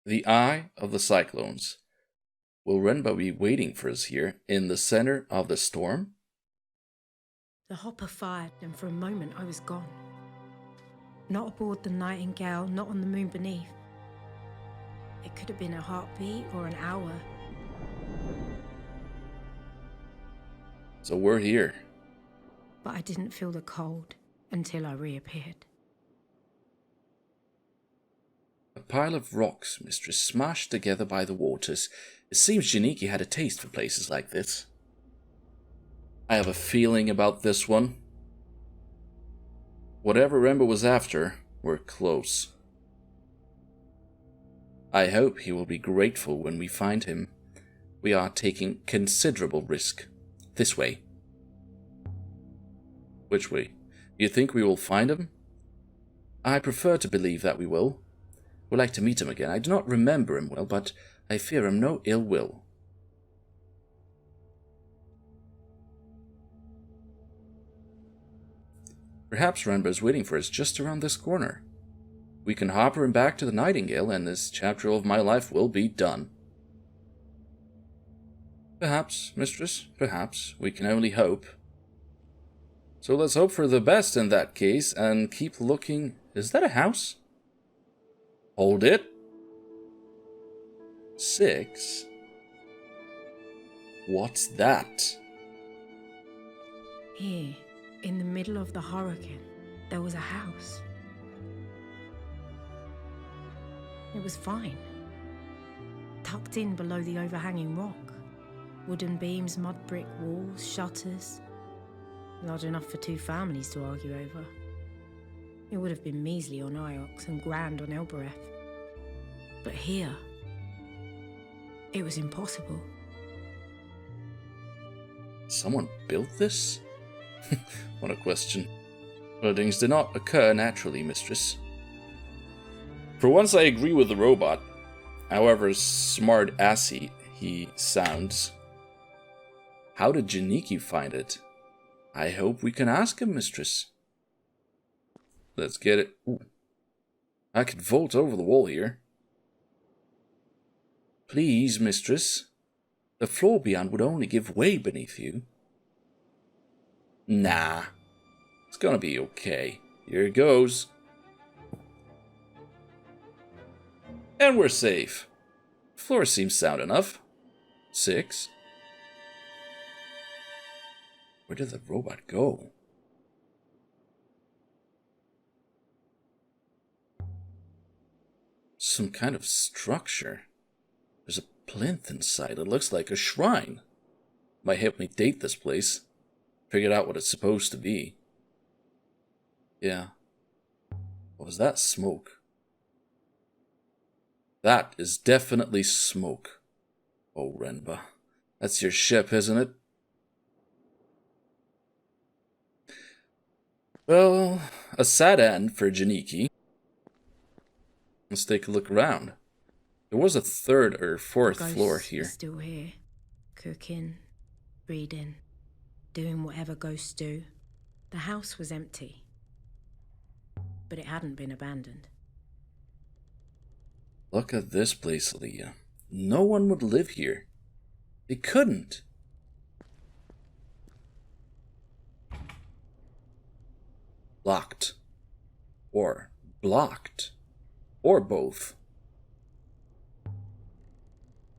The eye of the cyclones. Will Renba be waiting for us here in the center of the storm? The hopper fired, and for a moment I was gone. Not aboard the Nightingale, not on the moon beneath. It could have been a heartbeat or an hour. So we're here. But I didn't feel the cold until I reappeared. A pile of rocks, mistress, smashed together by the waters. It seems Janiki had a taste for places like this. I have a feeling about this one. Whatever Remba was after, we're close. I hope he will be grateful when we find him. We are taking considerable risk. This way. Which way? You think we will find him? I prefer to believe that we will. We'd like to meet him again. I do not remember him well, but I fear him no ill will. Perhaps Renba is waiting for us just around this corner. We can hopper him back to the Nightingale, and this chapter of my life will be done. Perhaps, mistress, perhaps. We can only hope. So let's hope for the best in that case, and keep looking. Is that a house? Hold it. 6. What's that? Here, in the middle of the hurricane, there was a house. It was fine. Tucked in below the overhanging rock. Wooden beams, mud brick walls, shutters. Large enough for 2 families to argue over. It would have been measly on Iox and grand on Elbereth. But here, it was impossible. Someone built this? What a question. Buildings did not occur naturally, mistress. For once I agree with the robot, however smart-assy he sounds. How did Janiki find it? I hope we can ask him, mistress. Let's get it. Ooh. I could vault over the wall here. Please, mistress. The floor beyond would only give way beneath you. Nah. It's gonna be okay. Here it goes. And we're safe. Floor seems sound enough. 6. Where did the robot go? Some kind of structure. There's a plinth inside. It looks like a shrine. Might help me date this place. Figure out what it's supposed to be. Yeah. What was that smoke? That is definitely smoke. Oh, Renba. That's your ship, isn't it? Well, a sad end for Janiki. Let's take a look around. There was a 3rd or 4th floor here. Still here, cooking, reading, doing whatever ghosts do. The house was empty, but it hadn't been abandoned. Look at this place, Aliya. No one would live here. They couldn't. Locked. Or blocked. Or both.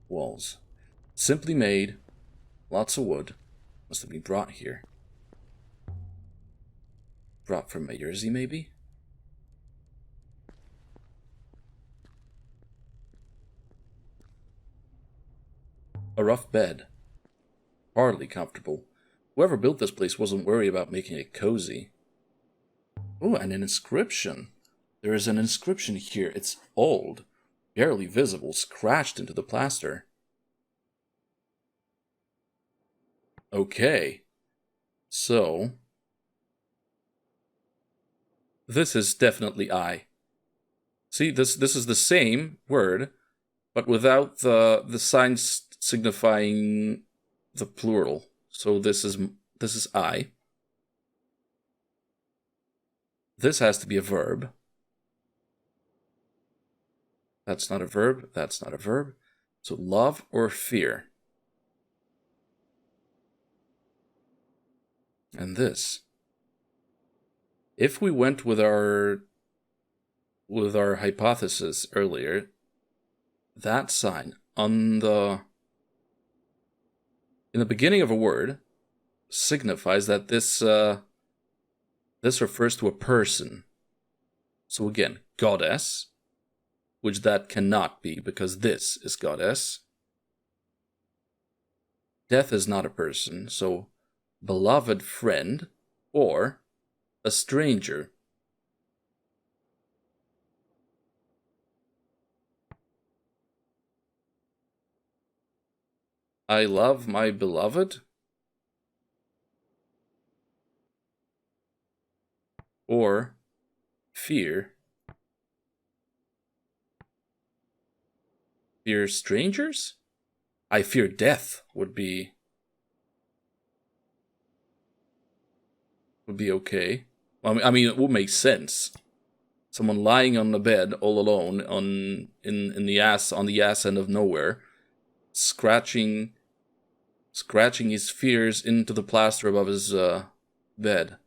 Walls. Simply made. Lots of wood. Must have been brought here. Brought from Jersey, maybe? A rough bed. Hardly comfortable. Whoever built this place wasn't worried about making it cozy. Oh, and an inscription. There is an inscription here. It's old, barely visible, scratched into the plaster. Okay. So, this is definitely I. See, this is the same word, but without the signs signifying the plural. So this is I. This has to be a verb. That's not a verb. That's not a verb. So love or fear. And this. If we went with our hypothesis earlier, that sign in the beginning of a word signifies that this refers to a person. So again, goddess, which that cannot be because this is goddess. Death is not a person, so beloved friend or a stranger. I love my beloved. Or fear. Fear strangers? I fear death would be okay. I mean, it would make sense. Someone lying on the bed all alone on the ass end of nowhere, scratching his fears into the plaster above his bed.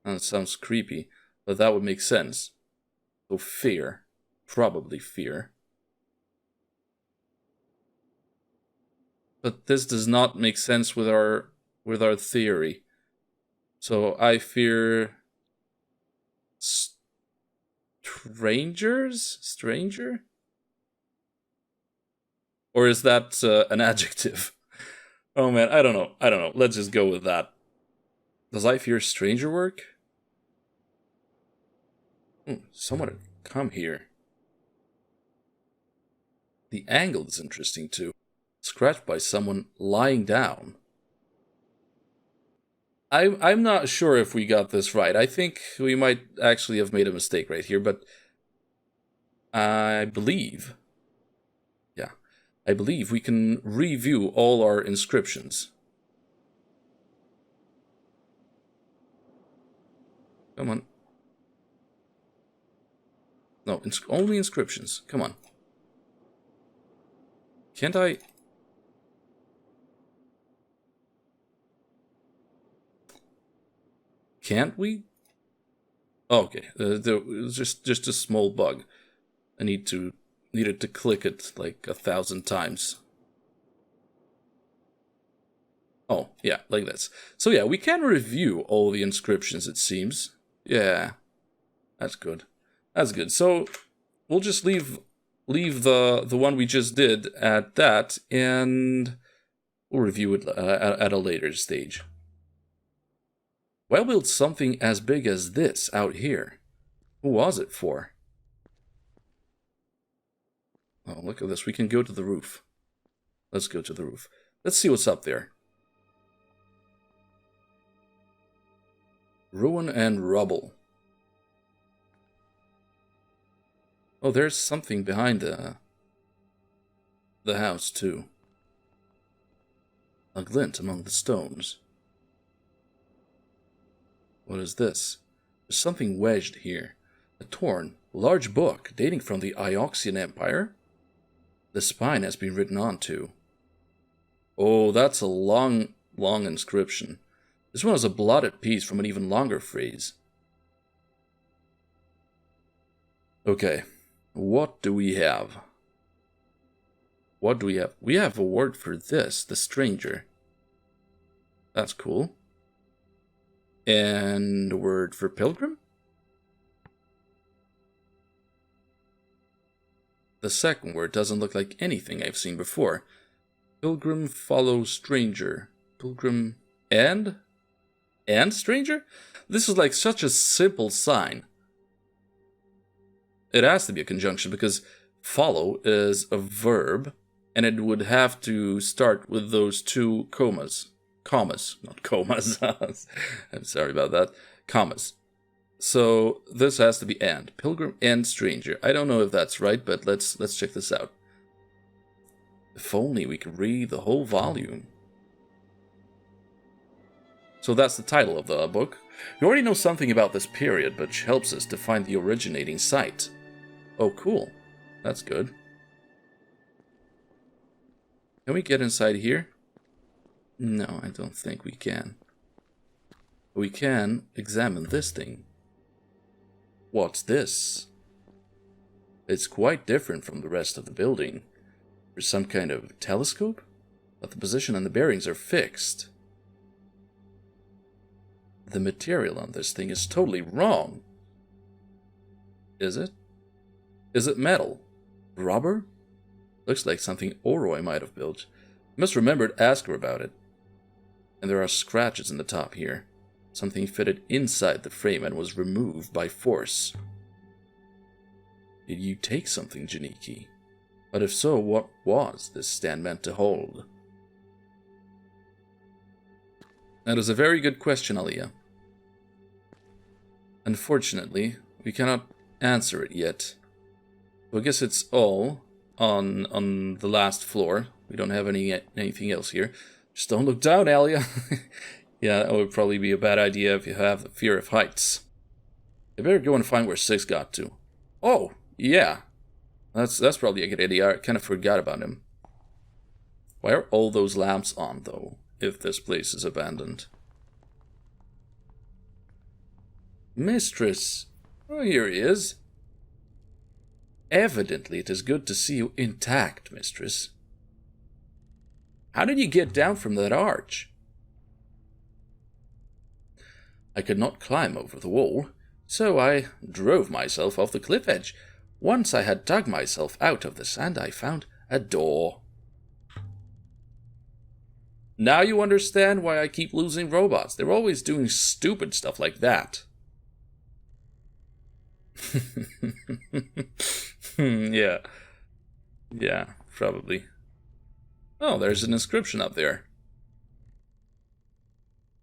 That sounds creepy, but that would make sense. So fear, probably fear. But this does not make sense with our theory. So I fear stranger? Or is that an adjective? Oh man, I don't know. Let's just go with that. Does I fear stranger work? Someone come here. The angle is interesting too. Scratched by someone lying down. I'm not sure if we got this right. I think we might actually have made a mistake right here, but I believe we can review all our inscriptions. Come on. No, only inscriptions. Come on. Can't I... Can't we? Oh, okay, there was just a small bug. I needed to click it like 1,000 times. Oh, yeah, like this. So yeah, we can review all the inscriptions, it seems. Yeah, that's good. That's good. So we'll just leave the one we just did at that, and we'll review it at a later stage. Why build something as big as this out here? Who was it for? Oh, look at this. We can go to the roof. Let's go to the roof. Let's see what's up there. Ruin and rubble. Oh, there's something behind the house, too. A glint among the stones. What is this? There's something wedged here. A torn, large book dating from the Ioxian Empire. The spine has been written onto. Oh, that's a long, long inscription. This one is a blotted piece from an even longer phrase. Okay, what do we have? What do we have? We have a word for this, the stranger. That's cool. And a word for pilgrim? The second word doesn't look like anything I've seen before. Pilgrim follows stranger. Pilgrim and stranger? This is like such a simple sign. It has to be a conjunction because follow is a verb and it would have to start with those two commas. Commas, not comas. I'm sorry about that. Commas. So this has to be and. Pilgrim and stranger. I don't know if that's right, but let's check this out. If only we could read the whole volume. So that's the title of the book. We already know something about this period, which helps us to find the originating site. Oh, cool. That's good. Can we get inside here? No, I don't think we can. We can examine this thing. What's this? It's quite different from the rest of the building. There's some kind of telescope, but the position and the bearings are fixed. The material on this thing is totally wrong. Is it? Is it metal? Rubber? Looks like something Oroi might have built. I must remember to ask her about it. And there are scratches in the top here. Something fitted inside the frame and was removed by force. Did you take something, Janiki? But if so, what was this stand meant to hold? That is a very good question, Aliya. Unfortunately, we cannot answer it yet. So I guess it's all on the last floor. We don't have anything else here. Just don't look down, Aliya. Yeah, that would probably be a bad idea if you have the fear of heights. I better go and find where 6 got to. Oh, yeah. That's probably a good idea. I kind of forgot about him. Why are all those lamps on, though, if this place is abandoned? Mistress. Oh, here he is. Evidently, it is good to see you intact, mistress. How did you get down from that arch? I could not climb over the wall, so I drove myself off the cliff edge. Once I had dug myself out of the sand, I found a door. Now you understand why I keep losing robots. They're always doing stupid stuff like that. Yeah. Yeah, probably. Oh, there's an inscription up there.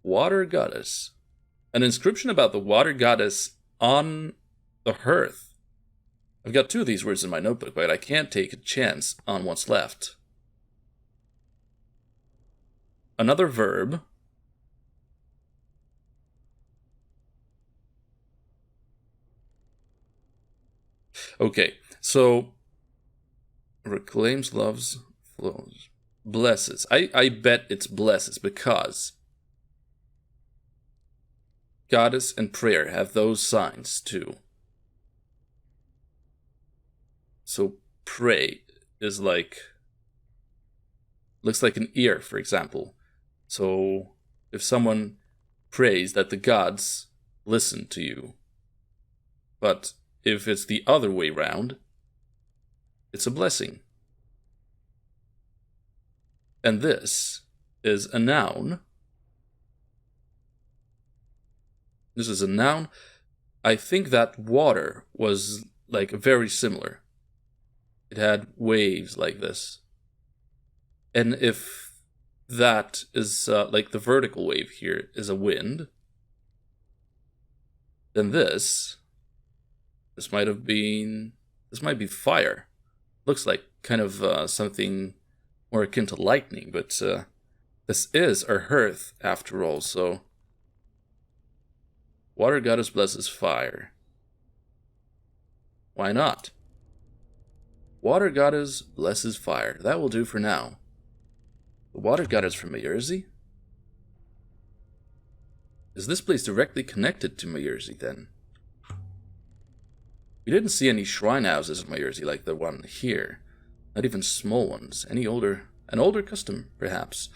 Water goddess. An inscription about the water goddess on the hearth. I've got 2 of these words in my notebook, but I can't take a chance on what's left. Another verb. Okay, so reclaims, loves, flows, blesses. I bet it's blesses because goddess and prayer have those signs too. So pray is like, looks like an ear, for example. So if someone prays that the gods listen to you, but if it's the other way round, it's a blessing. And this is a noun. This is a noun. I think that water was like very similar. It had waves like this. And if that is like the vertical wave here is a wind, then this might be fire. Looks like kind of something more akin to lightning, but this is a hearth after all, so water goddess blesses fire. Why not? Water goddess blesses fire. That will do for now. The water goddess from Jersey? Is this place directly connected to Jersey then? We didn't see any shrine houses in Jersey like the one here. Not even small ones. An older custom, perhaps.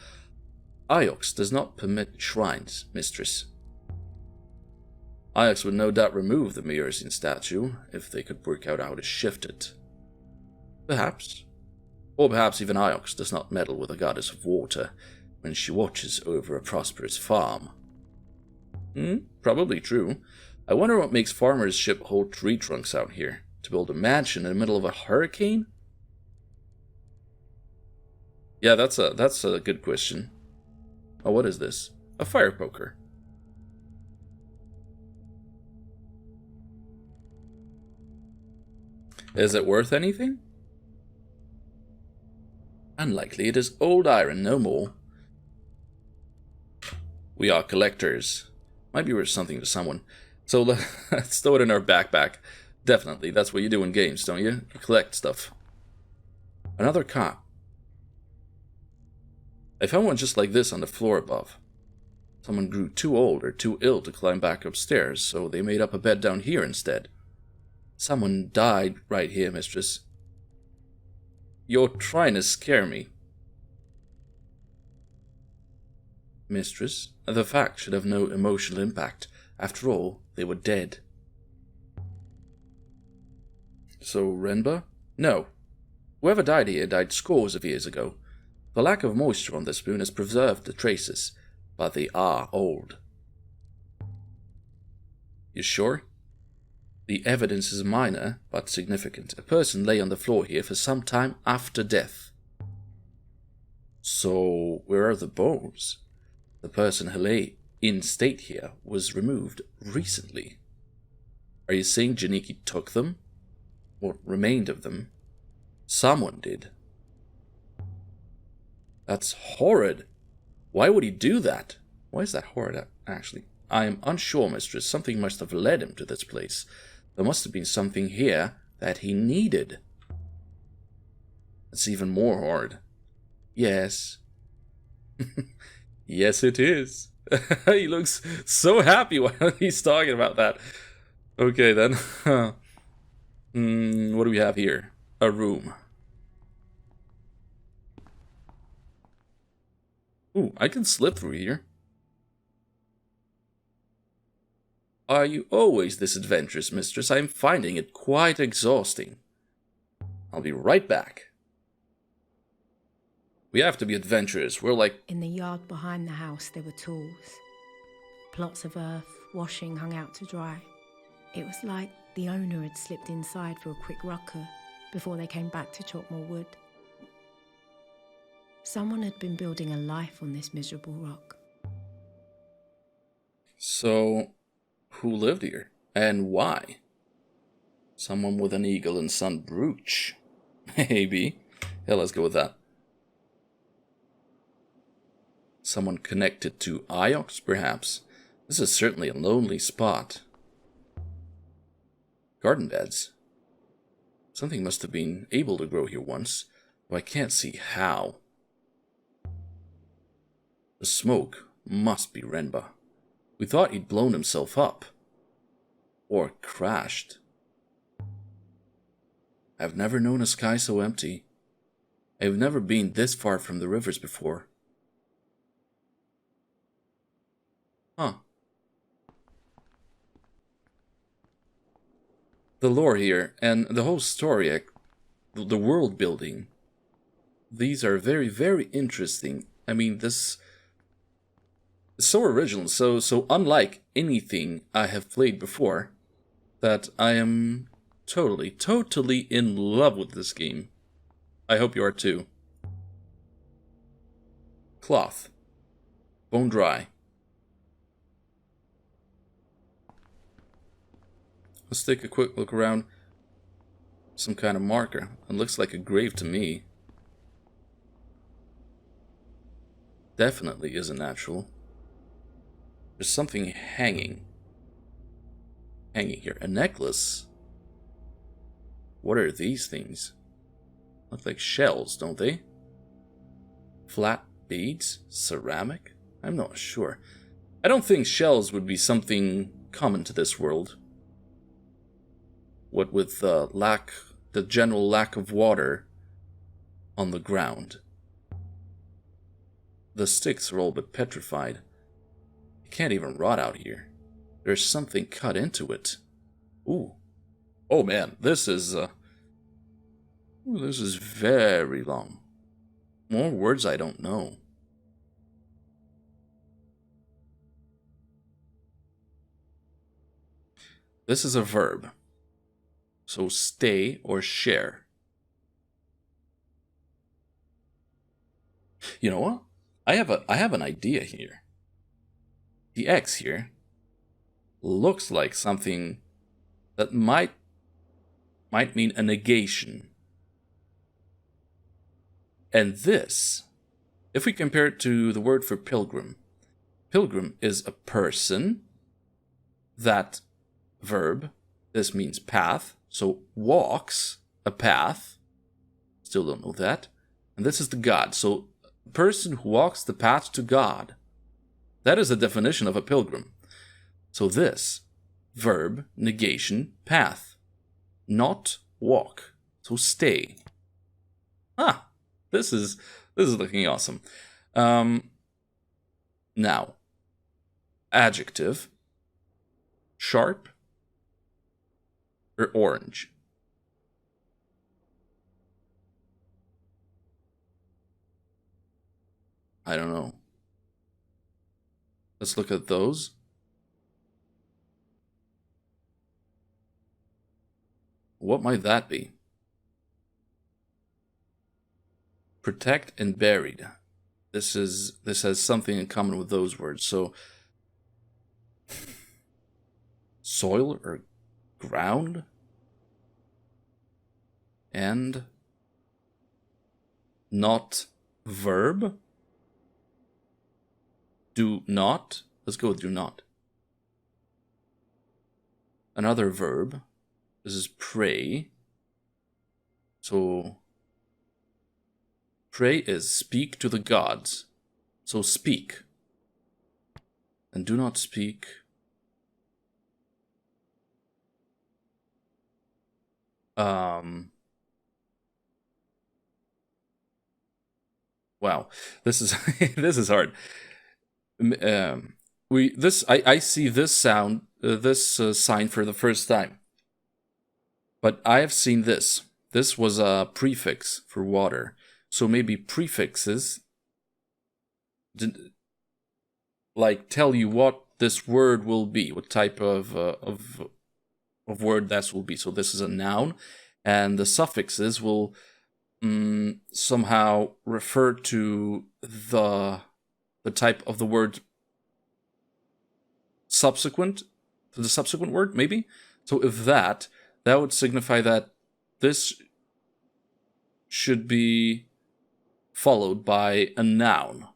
Iox does not permit shrines, mistress. Iox would no doubt remove the Myrsian statue if they could work out how to shift it. Perhaps. Or perhaps even Iox does not meddle with the goddess of water when she watches over a prosperous farm. Probably true. I wonder what makes farmers ship whole tree trunks out here. To build a mansion in the middle of a hurricane? Yeah, that's a good question. Oh, what is this? A fire poker. Is it worth anything? Unlikely. It is old iron, no more. We are collectors. Might be worth something to someone. So let's throw it in our backpack. Definitely, that's what you do in games, don't you? You collect stuff. Another cot. I found one just like this on the floor above. Someone grew too old or too ill to climb back upstairs, so they made up a bed down here instead. Someone died right here, mistress. You're trying to scare me. Mistress, the fact should have no emotional impact. After all, they were dead. So, Renba? No. Whoever died here died scores of years ago. The lack of moisture on the spoon has preserved the traces, but they are old. You sure? The evidence is minor, but significant. A person lay on the floor here for some time after death. So, where are the bones? The person who lay in state here was removed recently. Are you saying Janiki took them? What remained of them? Someone did. That's horrid. Why would he do that? Why is that horrid, actually? I am unsure, mistress. Something must have led him to this place. There must have been something here that he needed. It's even more horrid. Yes. Yes, it is. He looks so happy while he's talking about that. Okay, then. What do we have here? A room. Ooh, I can slip through here. Are you always this adventurous, mistress? I'm finding it quite exhausting. I'll be right back. We have to be adventurous. We're like... In the yard behind the house, there were tools. Plots of earth, washing hung out to dry. It was like the owner had slipped inside for a quick rucker before they came back to chop more wood. Someone had been building a life on this miserable rock. So, who lived here? And why? Someone with an eagle and sun brooch. Maybe. Yeah, let's go with that. Someone connected to Iox, perhaps. This is certainly a lonely spot. Garden beds. Something must have been able to grow here once, but I can't see how. The smoke must be Renba. We thought he'd blown himself up. Or crashed. I've never known a sky so empty. I've never been this far from the rivers before. Huh. The lore here, and the whole story, the world building, these are very, very interesting. I mean, this is so original, so unlike anything I have played before, that I am totally in love with this game. I hope you are too. Cloth. Bone dry. Let's take a quick look around. Some kind of marker. It looks like a grave to me. Definitely isn't natural. There's something hanging. Hanging here. A necklace? What are these things? Look like shells, don't they? Flat beads? Ceramic? I'm not sure. I don't think shells would be something common to this world. What with the general lack of water on the ground. The sticks are all but petrified. It can't even rot out here. There's something cut into it. Ooh. Oh man, this is very long. More words I don't know. This is a verb. So stay or share. You know what? I have an idea here. The X here looks like something that might mean a negation. And this, if we compare it to the word for pilgrim, pilgrim is a person, that verb, This means path. So walks a path. Still don't know that. And this is the god. So a person who walks the path to God. That is the definition of a pilgrim. So this, verb, negation, path. Not walk. So stay. Ah, this is looking awesome. Now, adjective, sharp or orange? I don't know. Let's look at those. What might that be? Protect and buried. This has something in common with those words. So soil or ground and not verb. Do not. Let's go with do not. Another verb. This is pray. So pray is speak to the gods. So speak. And do not speak. Wow, this is this is hard. I see this sound, sign for the first time. But I have seen this. This was a prefix for water. So maybe prefixes like tell you what this word will be, what type of word that will be. So this is a noun, and the suffixes will somehow refer to the type of the word subsequent to the subsequent word, maybe. So if that would signify that this should be followed by a noun.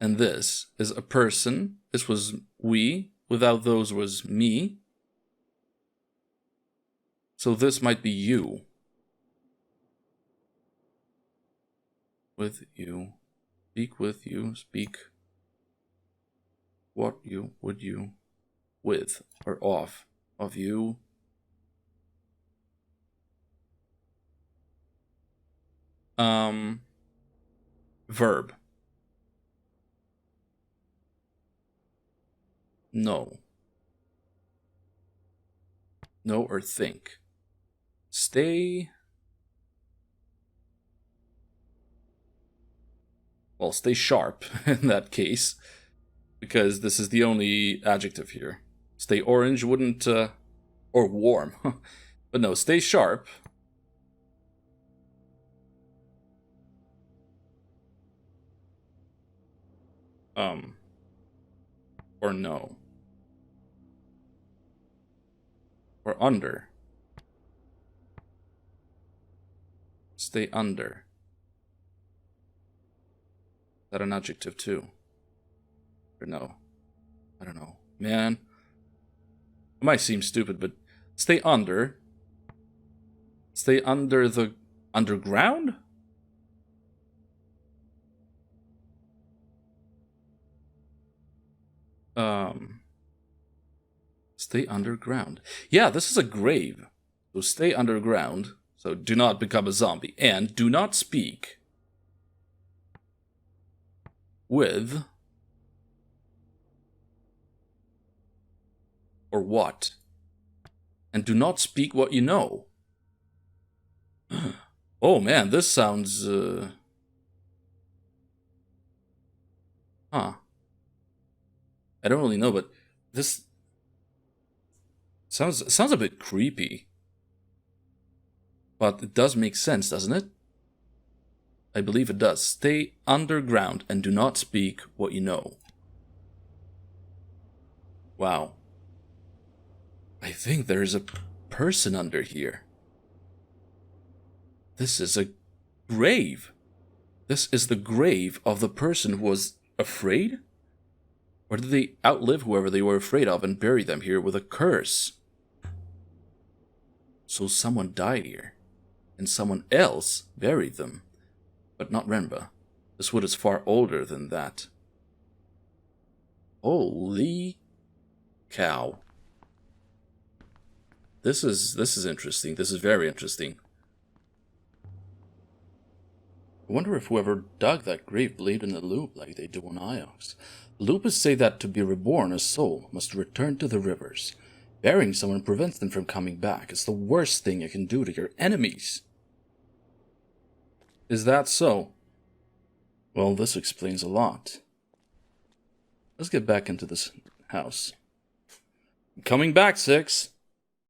And this is a person. This was we. Without those was me. So this might be you. With you. Speak with you. Speak. What you would you with or of you. Verb. No. No or think. Stay. Well, stay sharp in that case, because this is the only adjective here. Stay orange wouldn't, or warm. But no, stay sharp. Or no. Or under. Stay under. Is that an adjective too? Or no? I don't know. Man. It might seem stupid, but stay under. Stay under the underground? Stay underground. Yeah, this is a grave. So stay underground. So do not become a zombie. And do not speak with or what. And do not speak what you know. Oh man, this sounds I don't really know, but this sounds a bit creepy. But it does make sense, doesn't it? I believe it does. Stay underground and do not speak what you know. Wow. I think there is a person under here. This is a grave. This is the grave of the person who was afraid? Or did they outlive whoever they were afraid of and bury them here with a curse? So someone died here, and someone else buried them. But not Renba. This wood is far older than that. Holy cow. This is interesting. This is very interesting. I wonder if whoever dug that grave believed in the loop like they do on Iox. The Loopists say that to be reborn, a soul must return to the rivers. Burying someone prevents them from coming back. It's the worst thing you can do to your enemies. Is that so? Well, this explains a lot. Let's get back into this house. Coming back, 6.